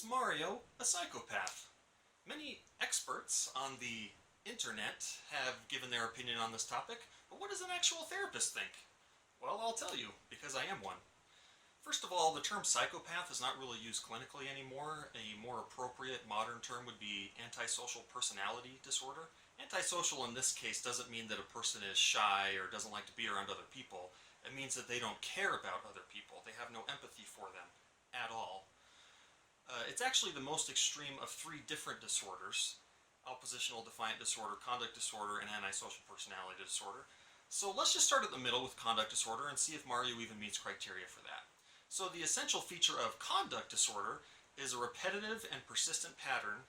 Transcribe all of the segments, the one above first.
Is Mario a psychopath? Many experts on the internet have given their opinion on this topic, but what does an actual therapist think? Well, I'll tell you, because I am one. First of all, the term psychopath is not really used clinically anymore. A more appropriate modern term would be antisocial personality disorder. Antisocial in this case doesn't mean that a person is shy or doesn't like to be around other people. It means that they don't care about other people. They have no empathy for them at all. It's actually the most extreme of three different disorders: oppositional defiant disorder, conduct disorder, and antisocial personality disorder. So let's just start at the middle with conduct disorder and see if Mario even meets criteria for that. So the essential feature of conduct disorder is a repetitive and persistent pattern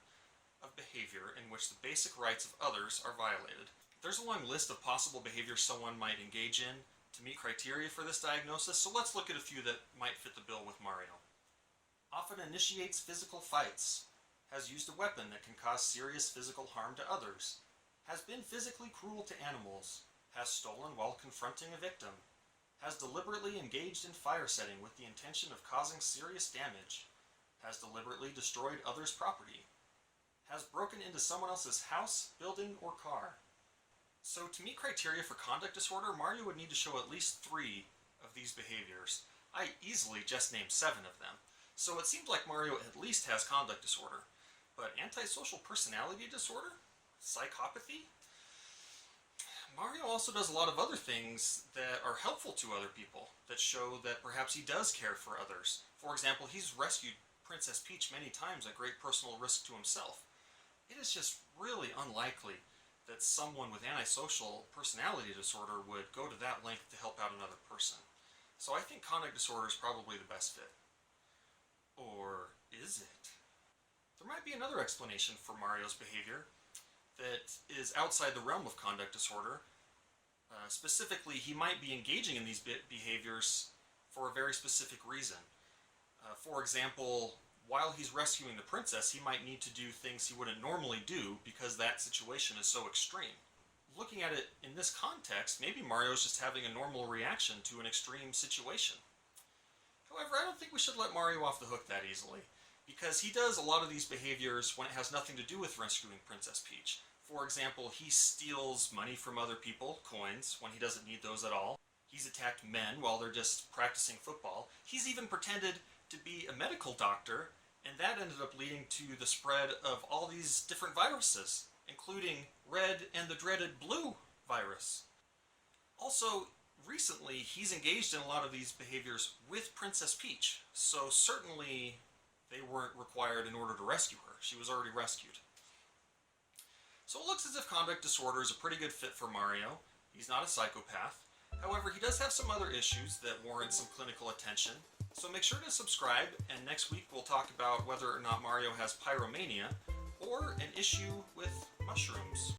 of behavior in which the basic rights of others are violated. There's a long list of possible behaviors someone might engage in to meet criteria for this diagnosis, so let's look at a few that might fit the bill with Mario. Often initiates physical fights, has used a weapon that can cause serious physical harm to others, has been physically cruel to animals, has stolen while confronting a victim, has deliberately engaged in fire setting with the intention of causing serious damage, has deliberately destroyed others' property, has broken into someone else's house, building, or car. So to meet criteria for conduct disorder, Mario would need to show at least 3 of these behaviors. I easily just named 7 of them. So it seems like Mario at least has conduct disorder. But antisocial personality disorder? Psychopathy? Mario also does a lot of other things that are helpful to other people, that show that perhaps he does care for others. For example, he's rescued Princess Peach many times at great personal risk to himself. It is just really unlikely that someone with antisocial personality disorder would go to that length to help out another person. So I think conduct disorder is probably the best fit. Or is it? There might be another explanation for Mario's behavior that is outside the realm of conduct disorder. Specifically, he might be engaging in these behaviors for a very specific reason. For example, while he's rescuing the princess, he might need to do things he wouldn't normally do because that situation is so extreme. Looking at it in this context, maybe Mario's just having a normal reaction to an extreme situation. However, I don't think we should let Mario off the hook that easily, because he does a lot of these behaviors when it has nothing to do with rescuing Princess Peach. For example, he steals money from other people, coins, when he doesn't need those at all. He's attacked men while they're just practicing football. He's even pretended to be a medical doctor, and that ended up leading to the spread of all these different viruses, including red and the dreaded blue virus. Also, recently, he's engaged in a lot of these behaviors with Princess Peach, so certainly they weren't required in order to rescue her. She was already rescued. So it looks as if conduct disorder is a pretty good fit for Mario. He's not a psychopath. However, he does have some other issues that warrant some clinical attention. So make sure to subscribe, and next week we'll talk about whether or not Mario has pyromania or an issue with mushrooms.